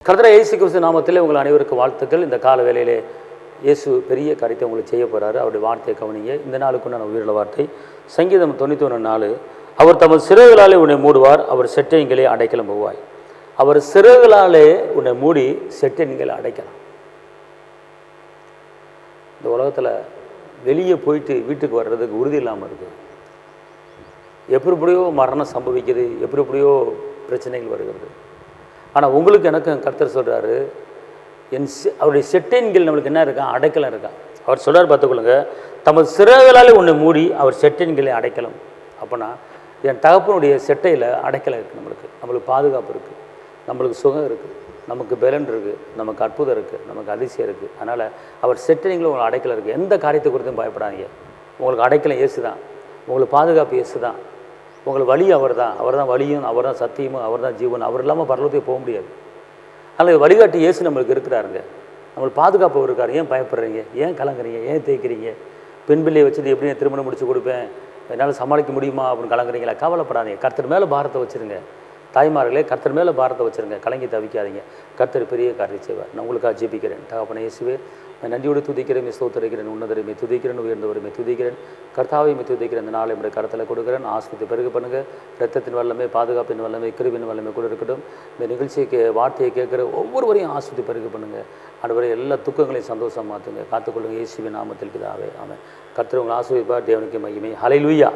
கர்த்தராகிய இயேசு கிறிஸ்து நாமத்திலே உங்கள் அனைவருக்கும் வாழ்த்துக்கள். இந்த கால வேளையிலே இயேசு பெரிய காரியத்தை உங்களுக்கு செய்ய போகிறாரு. அவருடைய வார்த்தையை கவனிங்க. இந்த நாளுக்குண்டான உயிருள்ள வார்த்தை சங்கீதம் 91:4. அவர் தமது சிறகுகளாலே உன்னை மூடுவார், அவர் செட்டைங்களே அடைக்கலம் போவாய். அவர் சிறகுகளாலே உன்னை மூடி செட்டைங்களை அடைக்கலாம். இந்த உலகத்தில் வெளியே போயிட்டு வீட்டுக்கு வர்றதுக்கு உறுதி இல்லாமல் இருக்குது. எப்படியோ மரணம் சம்பவிக்குது, எப்படியோ பிரச்சனைகள் வருகிறது. ஆனால் உங்களுக்கு எனக்கும் கர்த்தர் சொல்கிறாரு, அவருடைய செட்டைன்கள் நம்மளுக்கு என்ன இருக்கா? அடைக்கலம் இருக்கா. அவர் சொல்கிறார், பார்த்துக்கொள்ளுங்க, தமது சிறகுகளாலே உன்னை மூடி அவர் செட்டைன்களை அடைக்கலம். அப்போனா என் தகப்பனுடைய செட்டையில் அடைக்கலம் இருக்குது. நம்மளுக்கு பாதுகாப்பு இருக்குது, நம்மளுக்கு சுகம் இருக்குது, நமக்கு பலன் இருக்குது, நமக்கு அற்புதம் இருக்குது, நமக்கு அதிசயம் இருக்குது. அதனால் அவர் செட்டைங்களும் உங்களுக்கு அடைக்கலம் இருக்குது. எந்த காரியத்தை குறித்தும் பயப்படாதீங்க. உங்களுக்கு அடைக்கலம் இயேசு தான், உங்களுக்கு பாதுகாப்பு இயேசு தான், உங்களுக்கு வழி அவர் தான் வழியும், அவர் தான் சத்தியமும், அவர் தான் ஜீவன். அவர் இல்லாமல் பரலோகத்துக்கு போக முடியாது. அதனால் வழிகாட்டி இயேசு நம்மளுக்கு இருக்கிறாருங்க. நம்மளுக்கு பாதுகாப்பு இருக்கார். ஏன் பயப்படுறீங்க? ஏன் கலங்குறீங்க? ஏன் தேய்க்கிறீங்க? பெண் பிள்ளையை வச்சுட்டு எப்படி நான் திருமணம் முடிச்சு கொடுப்பேன், என்னால் சமாளிக்க முடியுமா அப்படின்னு கலங்குறீங்களா? கவலைப்படாதீங்க. கர்த்தர் மேலே பாரத்தை வச்சுருங்க. தாய்மார்களே, கர்த்தர் மேலே பாரத்தை வச்சுருங்க. கலங்கி தவிக்காதீங்க. கர்த்தர் பெரிய காரியம் செய்வார். நான் உங்களுக்காக ஜெபிக்கிறேன். தகப்பனே இயேசுவே, நன்றியோடு துதிக்கிறேன், ஸ்தோத்திரிக்கிறேன், உன்னதரையுமே துதிக்கிறேன், உயர்ந்தவருமே துதிக்கிறேன், கர்த்தாவையுமே துதிக்கிறேன். இந்த நாளை என்னுடைய கருத்தில் கொடுக்குறேன். ஆஸ்பத்திரி பெருக பண்ணுங்க. ரத்தத்தின் வல்லமை, பாதுகாப்பின் வல்லமை, கிருபின் வல்லமை கூட இருக்கட்டும். இந்த நிகழ்ச்சிக்கு வார்த்தையை கேட்குற ஒவ்வொருவரையும் ஆஸ்பத்திரி பெருக பண்ணுங்க. அதுவரை எல்லா துக்கங்களையும் சந்தோஷம் மாற்றுங்க. காத்துக்கொள்ளுங்க. இயேசுவின் நாமத்தில் பிதாவே, ஆமென். கர்த்தர் உங்களை ஆசீர்வதிப்பார். தேவனுக்கு மகிமை. ஹல்லேலூயா.